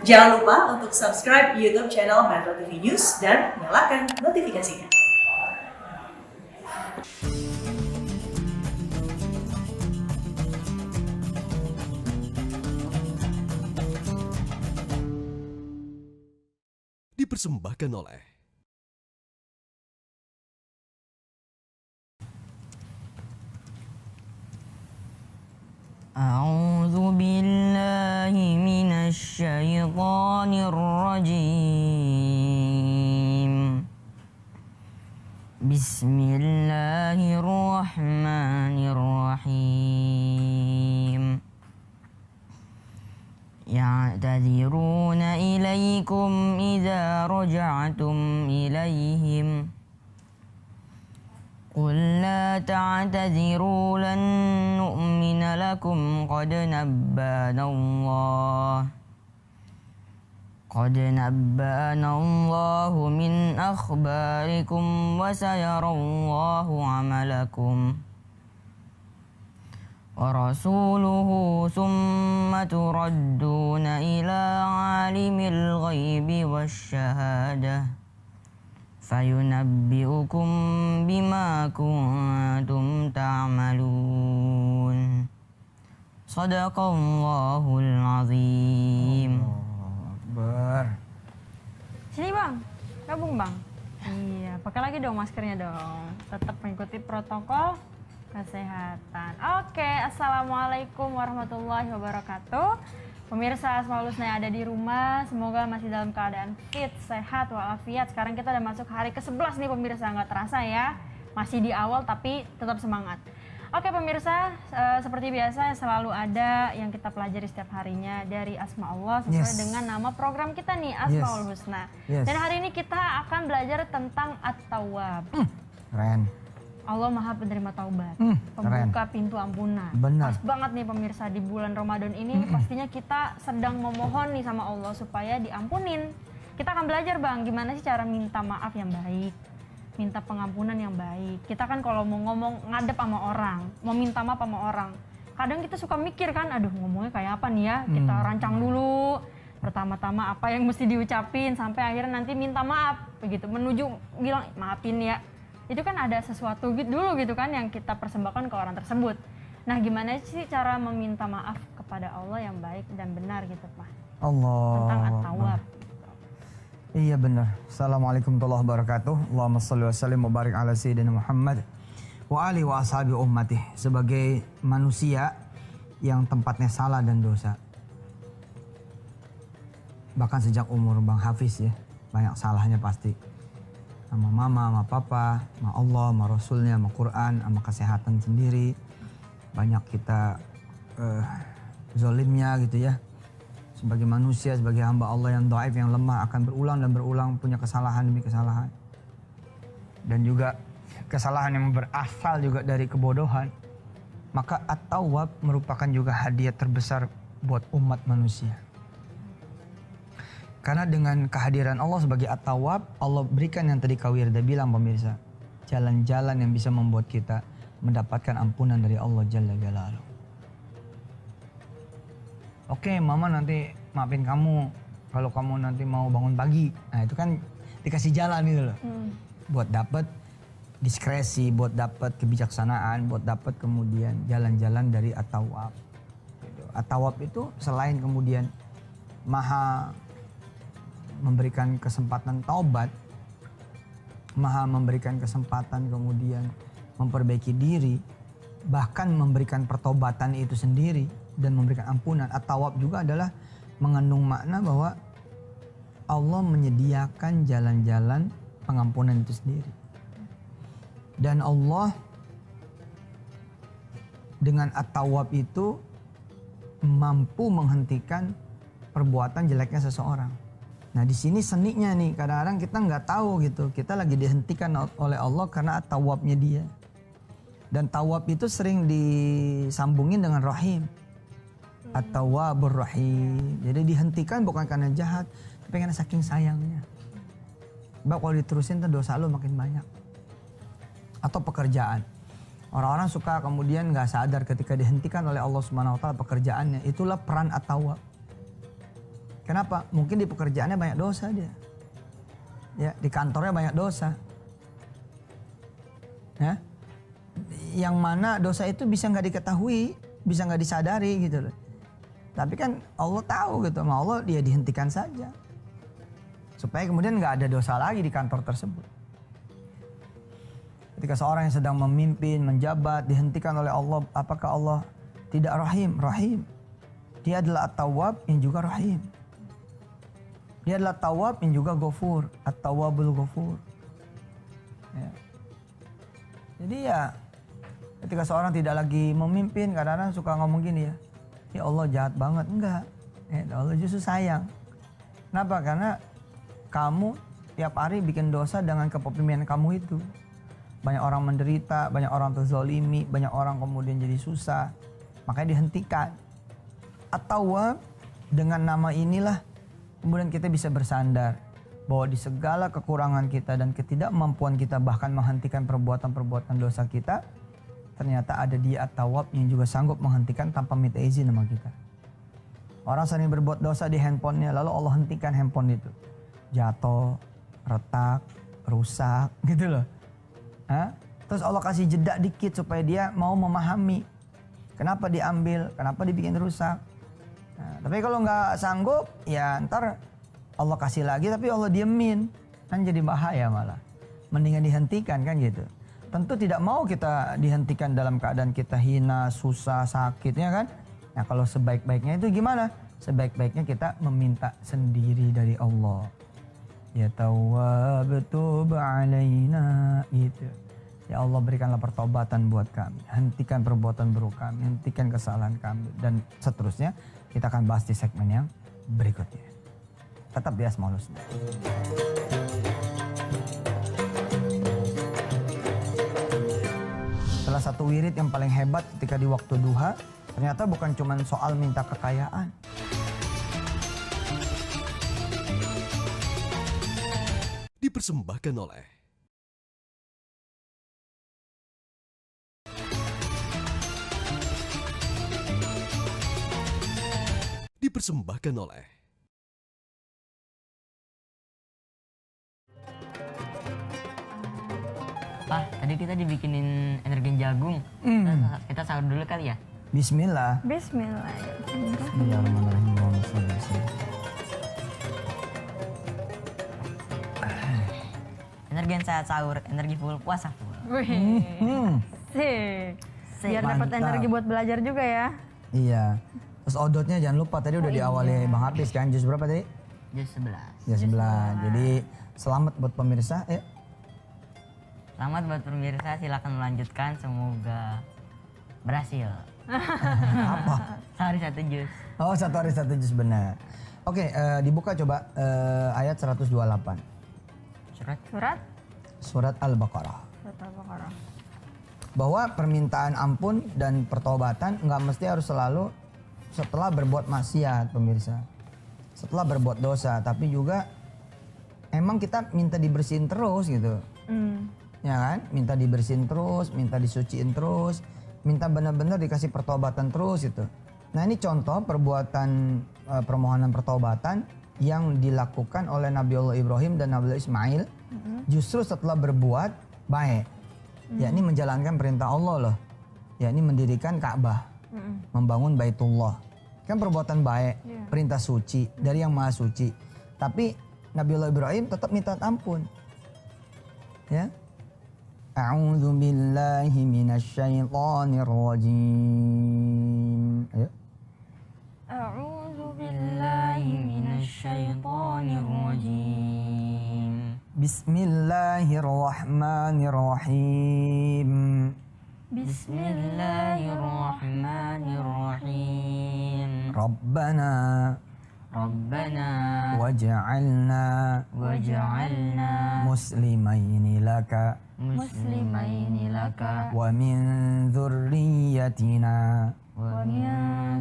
Jangan lupa untuk subscribe YouTube channel Metro TV News dan nyalakan notifikasinya. Dipersembahkan oleh A'udzu billahi minasy syaithanir rajim. Bismillahirrahmanirrahim. Ya'tadziruna ilaikum idza raja'tum ilaihim. قل لا تعتذروا لن نؤمن لكم قد نبأنا الله من أخباركم وسيرى الله عملكم ورسوله ثم تردون إلى عالم الغيب والشهادة فينبئكم بما كنتم تعملون صدق الله العظيم. Sini bang, gabung bang. Iya, pakai lagi dong maskernya dong. Tetap mengikuti protokol kesehatan. Oke, assalamualaikum warahmatullahi wabarakatuh. Pemirsa Asmaul Husna yang ada di rumah, semoga masih dalam keadaan fit, sehat, walafiat. Sekarang kita udah masuk hari ke-11 nih pemirsa, nggak terasa ya. Masih di awal tapi tetap semangat. Oke pemirsa, seperti biasa selalu ada yang kita pelajari setiap harinya dari Asma Allah sesuai dengan nama program kita nih, Asmaul Husna. Dan hari ini kita akan belajar tentang At-Tawwab. Keren. Allah Maha Penerima Taubat, pembuka pintu ampunan. Benar. Pas banget nih pemirsa, di bulan Ramadan ini pastinya kita sedang memohon nih sama Allah supaya diampunin. Kita akan belajar bang, gimana sih cara minta maaf yang baik, minta pengampunan yang baik. Kita kan kalau mau ngomong ngadep sama orang, mau minta maaf sama orang, kadang kita suka mikir kan, aduh ngomongnya kayak apa nih ya, kita rancang dulu. Pertama-tama apa yang mesti diucapin, sampai akhirnya nanti minta maaf, begitu, menuju bilang maafin ya. Itu kan ada sesuatu dulu gitu kan yang kita persembahkan ke orang tersebut. Nah gimana sih cara meminta maaf kepada Allah yang baik dan benar gitu Pak? Tentang At-Tawwab. Iya benar. Assalamualaikum warahmatullahi wabarakatuh. Allahumma shalli wa sallim wa barik ala sayyidina Muhammad wa alihi wa ashabi ummati. Sebagai manusia yang tempatnya salah dan dosa. Bahkan sejak umur Bang Hafiz ya, banyak salahnya pasti. Sama mama, sama papa, sama Allah, sama Rasulnya, sama Quran, sama kesehatan sendiri. Banyak kita zolimnya gitu ya. Sebagai manusia, sebagai hamba Allah yang dhaif, yang lemah, akan berulang dan berulang punya kesalahan demi kesalahan. Dan juga kesalahan yang berasal juga dari kebodohan. Maka At-Tawwab merupakan juga hadiah terbesar buat umat manusia. Karena dengan kehadiran Allah sebagai At-Tawwab, Allah berikan yang tadi Kak Wirda bilang pemirsa, jalan-jalan yang bisa membuat kita mendapatkan ampunan dari Allah Jalla Jalaluhu. Oke, mama nanti maafin kamu kalau kamu nanti mau bangun pagi. Nah itu kan dikasih jalan gitu loh. Buat dapat diskresi, buat dapat kebijaksanaan, buat dapat kemudian jalan-jalan dari At-Tawwab. At-Tawwab itu selain kemudian maha memberikan kesempatan taubat, maha memberikan kesempatan kemudian memperbaiki diri, bahkan memberikan pertobatan itu sendiri dan memberikan ampunan. At-Tawwab juga adalah mengandung makna bahwa Allah menyediakan jalan-jalan pengampunan itu sendiri. Dan Allah dengan At-Tawwab itu mampu menghentikan perbuatan jeleknya seseorang. Nah di sini seninya nih, kadang-kadang kita nggak tahu gitu, kita lagi dihentikan oleh Allah karena At-Tawwabnya dia. Dan Tawwab itu sering disambungin dengan Rahim. At-Tawwabur Rahim. Jadi dihentikan bukan karena jahat, tapi karena saking sayangnya. Sebab kalau diterusin tuh dosa lo makin banyak. Atau pekerjaan. Orang-orang suka kemudian nggak sadar ketika dihentikan oleh Allah Subhanahu Wa Taala pekerjaannya. Itulah peran At-Tawwab. Kenapa? Mungkin di pekerjaannya banyak dosa dia. Ya, di kantornya banyak dosa. Ya. Yang mana dosa itu bisa nggak diketahui, bisa nggak disadari gitu loh. Tapi kan Allah tahu gitu, sama Allah dia dihentikan saja. Supaya kemudian nggak ada dosa lagi di kantor tersebut. Ketika seorang yang sedang memimpin, menjabat, dihentikan oleh Allah, apakah Allah tidak rahim? Rahim. Dia adalah At-Tawwab yang juga rahim. Dia adalah Tawwab yang juga Ghafur, At-Tawwabul Ghafur. Ya. Jadi ya, ketika seorang tidak lagi memimpin, kadang-kadang suka ngomong gini ya, ya Allah jahat banget. Enggak, ya Allah justru sayang. Kenapa? Karena kamu tiap hari bikin dosa dengan kepemimpinan kamu itu. Banyak orang menderita, banyak orang terzolimi, banyak orang kemudian jadi susah. Makanya dihentikan. At-Tawwab, dengan nama inilah kemudian kita bisa bersandar bahwa di segala kekurangan kita dan ketidakmampuan kita bahkan menghentikan perbuatan-perbuatan dosa kita, ternyata ada Dia At-Tawwab yang juga sanggup menghentikan tanpa minta izin sama kita. Orang sering berbuat dosa di handphonenya, lalu Allah hentikan handphone itu. Jatuh, retak, rusak, gitu loh. Hah? Terus Allah kasih jeda dikit supaya dia mau memahami kenapa diambil, kenapa dibikin rusak. Nah, tapi kalau nggak sanggup, ya ntar Allah kasih lagi tapi Allah diemin, kan jadi bahaya malah. Mendingan dihentikan kan gitu. Tentu tidak mau kita dihentikan dalam keadaan kita hina, susah, sakitnya kan. Nah kalau sebaik-baiknya itu gimana? Sebaik-baiknya kita meminta sendiri dari Allah. Ya Tawwab tub alaina gitu. Ya Allah berikanlah pertobatan buat kami. Hentikan perbuatan buruk kami, hentikan kesalahan kami dan seterusnya. Kita akan bahas di segmen yang berikutnya. Tetap di Asmaul Husna. Salah satu wirid yang paling hebat ketika di waktu duha, ternyata bukan cuma soal minta kekayaan. Dipersembahkan oleh Pak, tadi kita dibikinin energen jagung. Kita sahur dulu kali ya? Bismillah. Bismillah. Bismillahirrahmanirrahim. Energen saat sahur, energi full, puasa full. Wih. Biar dapat Mantap. energi buat belajar juga ya. Iya. Terus odotnya jangan lupa tadi udah diawali Bang Hafiz kan. Jus berapa tadi? Jus 11. Jus 11. Jadi selamat buat pemirsa ya. Selamat buat pemirsa, silakan melanjutkan. Semoga berhasil. Apa? Sehari 1 jus. Oh, 1 hari 1 jus benar. Oke, dibuka coba ayat 128. Surat? Surat Al-Baqarah. Surat Al-Baqarah. Bahwa permintaan ampun dan pertobatan nggak mesti harus selalu setelah berbuat maksiat, pemirsa. Setelah berbuat dosa, tapi juga emang kita minta dibersihin terus gitu. Ya kan? Minta dibersihin terus, minta disuciin terus, minta benar-benar dikasih pertobatan terus gitu. Nah ini contoh perbuatan permohonan pertobatan yang dilakukan oleh Nabi Allah Ibrahim dan Nabi Allah Ismail justru setelah berbuat baik. Yakni menjalankan perintah Allah loh. Yakni mendirikan Ka'bah, membangun Baitullah. Kan perbuatan baik, perintah suci dari yang maha suci. Tapi Nabi Allah Ibrahim tetap minta ampun. Ya. A'udzu billahi minasyaitonir rajim. Ayo. A'udzu billahi minasyaitonir rajim. Bismillahirrahmanirrahim. Bismillahirrahmanirrahim. Rabbana waj'alna muslimaini laka muslimaini laka wa min dzurriyyatina wa min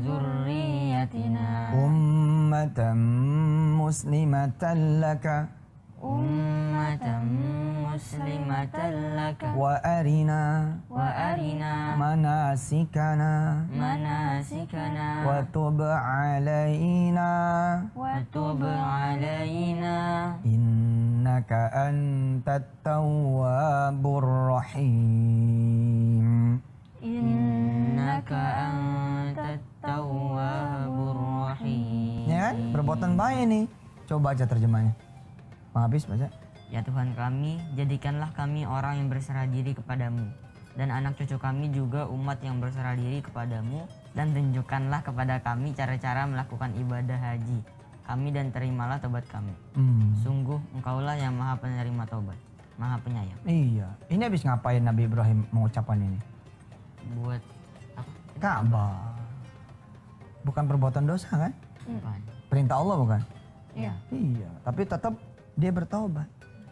dzurriyyatina ummatan muslimatan laka ummatan muslimatan laka wa arina manasikana wa tub alaina innaka antat tawwabur rahim. innaka antat tawwabur rahim. Ya kan? Perbuatan baik nih. Coba baca terjemahnya. Bang Hafiz baca. Ya Tuhan kami, jadikanlah kami orang yang berserah diri kepadamu, dan anak cucu kami juga umat yang berserah diri kepadamu, dan tunjukkanlah kepada kami cara-cara melakukan ibadah haji kami dan terimalah tobat kami. Sungguh engkaulah yang maha penerima tobat, maha penyayang. Iya. Ini habis ngapain Nabi Ibrahim mengucapkan ini? Buat apa? Ka'bah. Bukan perbuatan dosa kan? Bukan. Perintah Allah bukan? Iya. Iya. Tapi tetap dia bertaubat.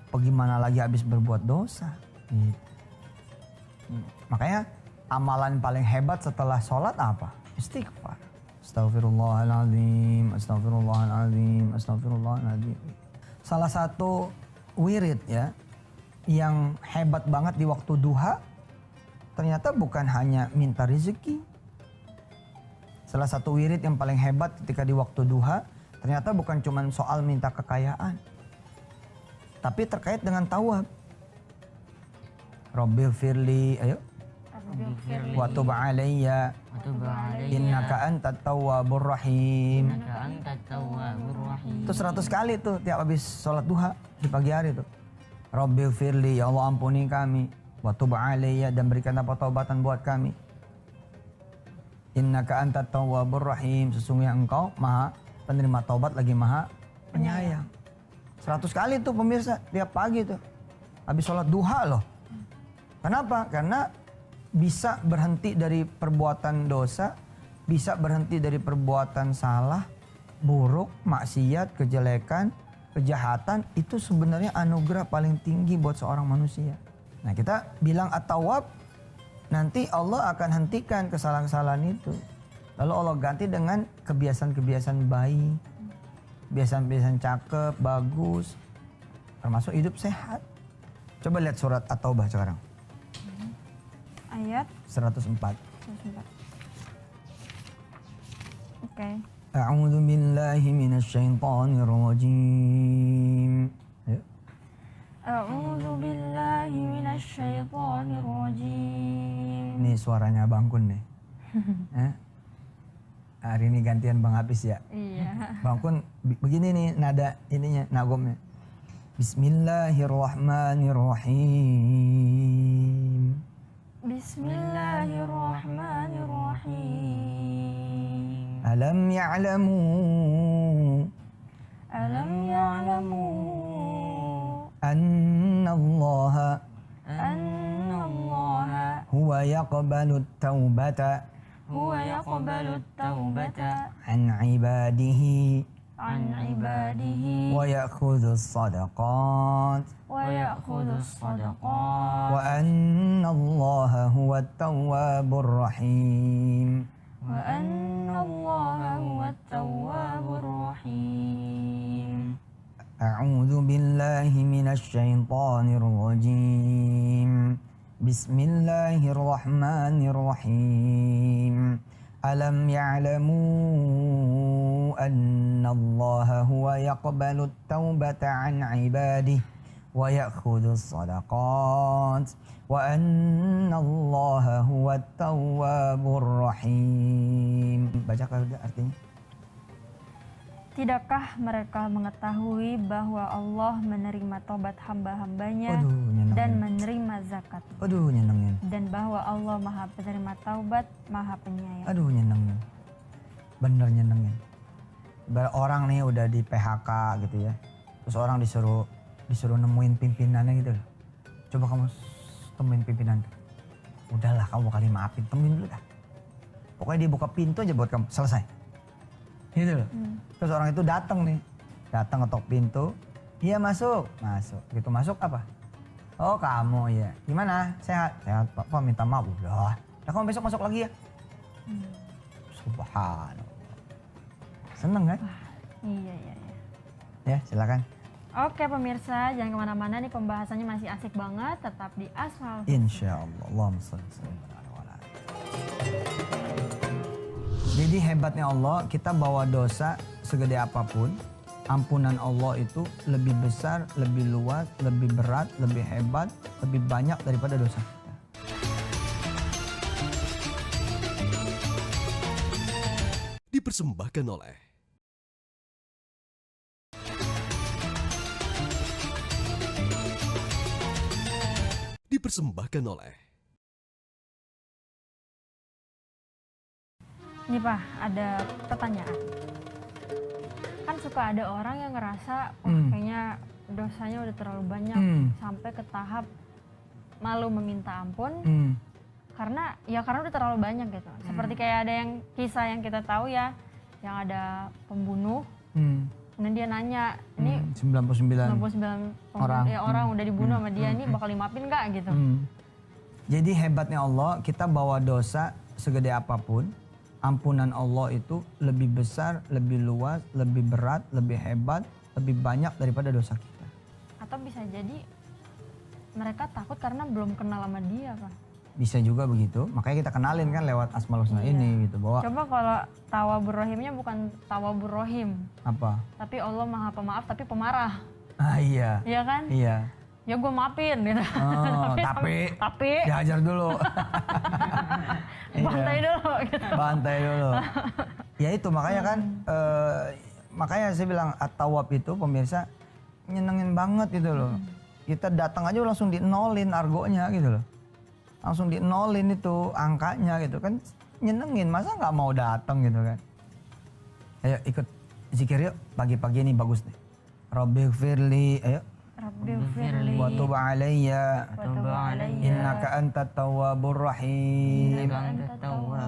Bagaimana lagi habis berbuat dosa? Gitu. Makanya amalan paling hebat setelah sholat apa? Istighfar. Astagfirullahaladzim, astagfirullahaladzim, astagfirullahaladzim. Salah satu wirid ya yang hebat banget di waktu duha ternyata bukan hanya minta rezeki. Salah satu wirid yang paling hebat ketika di waktu duha ternyata bukan cuma soal minta kekayaan, tapi terkait dengan tawab. Rabbil firli, ayo. Wa tub alayya innaka antat tawwabur rahim. Itu 100 kali tuh tiap habis sholat duha di pagi hari tuh. Rabbil firli, ya Allah ampuni kami. Wa tub alayya, dan berikan taubatan buat kami. Innaka antat tawwabur rahim, sesungguhnya engkau maha penerima taubat lagi maha penyayang. 100 kali tuh pemirsa tiap pagi tuh habis sholat duha loh. Kenapa? Karena bisa berhenti dari perbuatan dosa, bisa berhenti dari perbuatan salah, buruk, maksiat, kejelekan, kejahatan. Itu sebenarnya anugerah paling tinggi buat seorang manusia. Nah kita bilang at-tawwab, nanti Allah akan hentikan kesalahan-kesalahan itu. Lalu Allah ganti dengan kebiasaan-kebiasaan baik, kebiasaan-kebiasaan cakep, bagus, termasuk hidup sehat. Coba lihat surat At-Taubah sekarang. Ayat 104. 104. Oke. A'udzu billahi minasyaitonir rajim. Ayo. A'udzu billahi minasyaitonir rajim. Ini suaranya Bang Kun nih. Hari ini gantian Bang Hafiz ya. Iya. Bang Kun begini nih nada ininya, nagomnya. Bismillahirrahmanirrahim. Bismillahirrahmanirrahim. Alam ya'lamu anna Allah huwa yaqbalu at-taubata an ibadihi wa ya'khudhu as-sadaqat wa anna Allah huwa at-tawwabur rahim. A'udzu billahi minasy syaithanir rajim. Bismillahirrahmanirrahim. Alam ya'lamu anna Allah huwa yaqbalu at-taubata an ibadihi wa ya'khudhu as-sadaqat wa anna Allah huwa at-tawwabur rahim. Baca artinya. Tidakkah mereka mengetahui bahwa Allah menerima tobat hamba-hambanya dan menerima zakat? Aduh nyenengin. Dan bahwa Allah maha penerima taubat, maha penyayang. Aduh nyenengin. Bener nyenengin. Orang nih udah di PHK gitu ya. Terus orang disuruh nemuin pimpinannya gitu loh. Coba kamu temuin pimpinan. Udahlah kamu kali maafin, temuin dulu dah. Pokoknya dia buka pintu aja buat kamu, selesai. Gitu loh. Terus orang itu datang ngetok pintu. Iya masuk. Gitu masuk apa? Oh kamu ya. Gimana? Sehat? Sehat Pak. Pak minta maaf. Udah. Nah kamu besok masuk lagi ya. Subhanallah. Seneng kan? Iya. Ya silakan. Oke pemirsa, jangan kemana-mana nih, pembahasannya masih asik banget, tetap di Asmaul Husna. Insya Allah. Allahumma sholli ala ali. Jadi hebatnya Allah, kita bawa dosa segede apapun, ampunan Allah itu lebih besar, lebih luas, lebih berat, lebih hebat, lebih banyak daripada dosa kita. Dipersembahkan oleh Dipersembahkan oleh Nih Pak, ada pertanyaan. Kan suka ada orang yang ngerasa, wah kayaknya dosanya udah terlalu banyak, sampai ke tahap malu meminta ampun, karena udah terlalu banyak gitu. Seperti kayak ada yang kisah yang kita tahu ya, yang ada pembunuh, kemudian dia nanya, ini 99 orang udah dibunuh sama dia, ini bakal dimaafin nggak gitu. Jadi hebatnya Allah, kita bawa dosa segede apapun, ampunan Allah itu lebih besar, lebih luas, lebih berat, lebih hebat, lebih banyak daripada dosa kita. Atau bisa jadi mereka takut karena belum kenal sama dia Pak. Bisa juga begitu, makanya kita kenalin kan lewat Asmaul Husna ini gitu, bahwa Coba kalau tawabur rohimnya bukan tawabur rohim, apa? tapi Allah maha pemaaf tapi pemarah. Iya. Iya kan? Iya. Ya gue maafin gitu. Oh, tapi dihajar dulu. Bantai dulu gitu. Bantai dulu. Ya itu makanya kan, makanya saya bilang at-tawwab itu pemirsa nyenengin banget gitu loh. Kita datang aja langsung dinolin argonya gitu loh. Langsung dinolin itu angkanya gitu kan, nyenengin, masa nggak mau datang gitu kan. Ayo ikut zikir yuk, pagi-pagi ini bagus nih. Rabbighfirli, ayo. Rabbighfirli Wa tub alayya wa tub alayya innaka antat tawwabur rahim.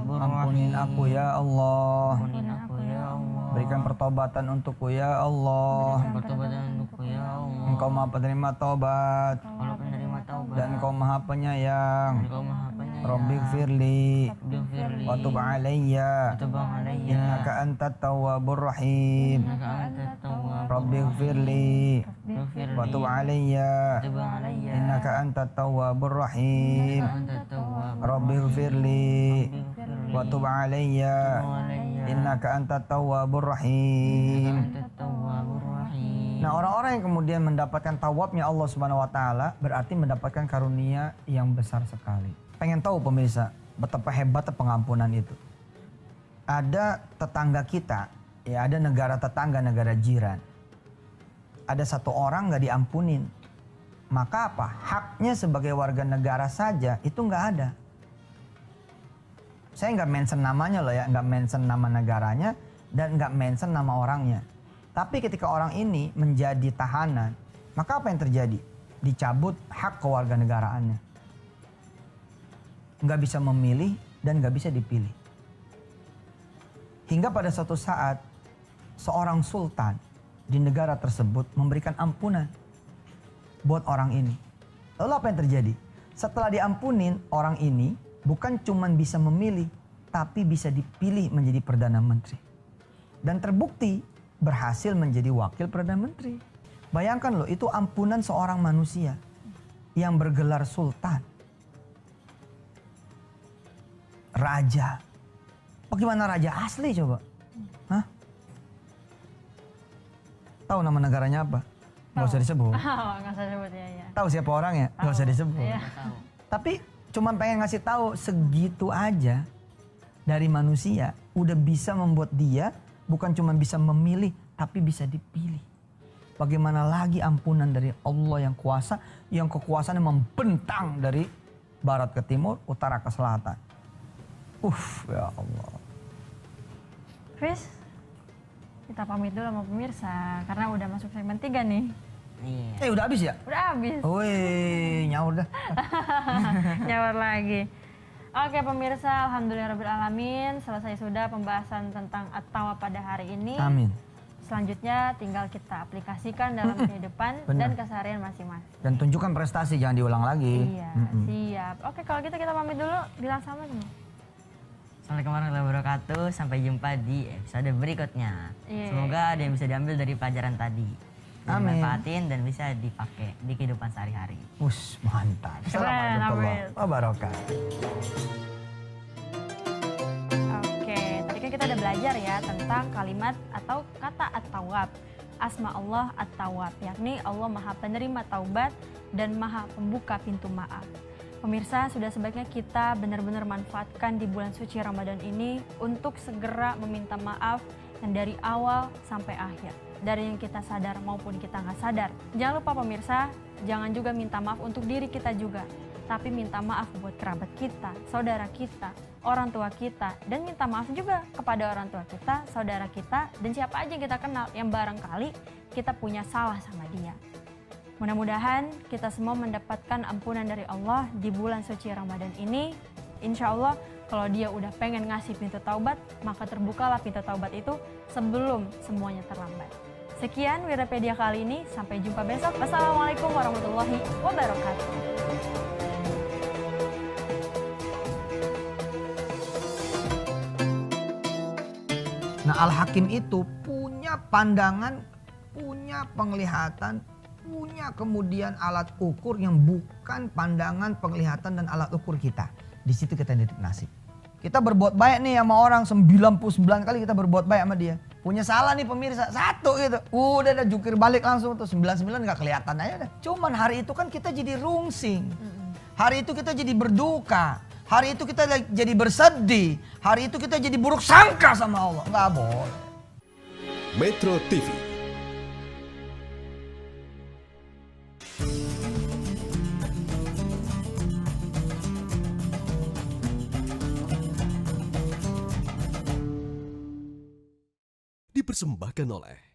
Ampunin aku ya Allah. Ampun aku ya Allah. Berikan pertobatan untukku ya Allah. Engkau maha penerima taubat dan Engkau maha penyayang. Rabbighfirli wa tub alayya innaka antat tawwabur rahim. Rabbighfirli wa tub alayya innaka antat tawwabur rahim. Rabbighfirli wa tub alayya innaka antat tawwabur rahim. Nah, orang-orang yang kemudian mendapatkan tawabnya Allah Subhanahu wa taala berarti mendapatkan karunia yang besar sekali. Pengen tahu pemirsa, betapa hebat pengampunan itu. Ada tetangga kita, ya ada negara tetangga, negara jiran. Ada satu orang nggak diampunin. Maka apa? Haknya sebagai warga negara saja itu nggak ada. Saya nggak mention namanya loh ya, nggak mention nama negaranya dan nggak mention nama orangnya. Tapi ketika orang ini menjadi tahanan, maka apa yang terjadi? Dicabut hak kewarganegaraannya. Nggak bisa memilih dan nggak bisa dipilih. Hingga pada suatu saat, seorang sultan di negara tersebut memberikan ampunan buat orang ini. Lalu apa yang terjadi? Setelah diampunin, orang ini bukan cuma bisa memilih, tapi bisa dipilih menjadi Perdana Menteri. Dan terbukti berhasil menjadi wakil Perdana Menteri. Bayangkan loh, itu ampunan seorang manusia yang bergelar sultan. Raja. Bagaimana raja asli coba? Hah? Tahu nama negaranya apa? Gak usah disebut. Oh, nggak usah sebut ya. Tahu siapa orangnya? Gak usah disebut. Iya. Tapi cuma pengen ngasih tahu segitu aja dari manusia udah bisa membuat dia bukan cuma bisa memilih, tapi bisa dipilih. Bagaimana lagi ampunan dari Allah yang kuasa, yang kekuasaannya membentang dari barat ke timur, utara ke selatan. Ya Allah. Chris, kita pamit dulu sama pemirsa, karena udah masuk segmen 3 nih. Iya. Udah habis ya? Udah habis. Wih, nyaur dah. Nyawar lagi. Oke pemirsa, alhamdulillahirrahmanirrahim. Selesai sudah pembahasan tentang at-tawab pada hari ini. Amin. Selanjutnya tinggal kita aplikasikan dalam kehidupan dan keseharian masing-masing. Dan tunjukkan prestasi, jangan diulang lagi. Iya, siap. Oke, kalau gitu kita pamit dulu. Bilang sama semua. Assalamualaikum warahmatullahi wabarakatuh. Sampai jumpa di episode berikutnya. Iya. Semoga ada yang bisa diambil dari pelajaran tadi. Amin. dimanfaatin dan bisa dipakai di kehidupan sehari-hari. Mantap. Keren, Assalamualaikum amin. warahmatullahi wabarakatuh. Oke, tadi kan kita udah belajar ya tentang kalimat atau kata at-tawwab. Asma Allah at-tawwab, yakni Allah maha penerima taubat dan maha pembuka pintu maaf. Pemirsa, sudah sebaiknya kita benar-benar manfaatkan di bulan suci Ramadan ini untuk segera meminta maaf yang dari awal sampai akhir. Dari yang kita sadar maupun kita nggak sadar. Jangan lupa pemirsa, jangan juga minta maaf untuk diri kita juga. Tapi minta maaf buat kerabat kita, saudara kita, orang tua kita. Dan minta maaf juga kepada orang tua kita, saudara kita, dan siapa aja yang kita kenal yang barangkali kita punya salah sama dia. Mudah-mudahan kita semua mendapatkan ampunan dari Allah di bulan suci Ramadan ini. Insya Allah kalau dia udah pengen ngasih pintu taubat, maka terbukalah pintu taubat itu sebelum semuanya terlambat. Sekian Wirapedia kali ini, sampai jumpa besok. Wassalamualaikum warahmatullahi wabarakatuh. Nah, Al-Hakim itu punya pandangan, punya penglihatan, punya kemudian alat ukur yang bukan pandangan, penglihatan dan alat ukur kita. Di situ kita nitik nasib. Kita berbuat baik nih sama orang 99 kali kita berbuat baik sama dia. Punya salah nih pemirsa, 1 gitu. Udah jukir balik langsung tuh 99 gak kelihatan aja dah. Cuman hari itu kan kita jadi rungsing. Hari itu kita jadi berduka. Hari itu kita jadi bersedih. Hari itu kita jadi buruk sangka sama Allah. Nggak boleh. Metro TV. Dipersembahkan oleh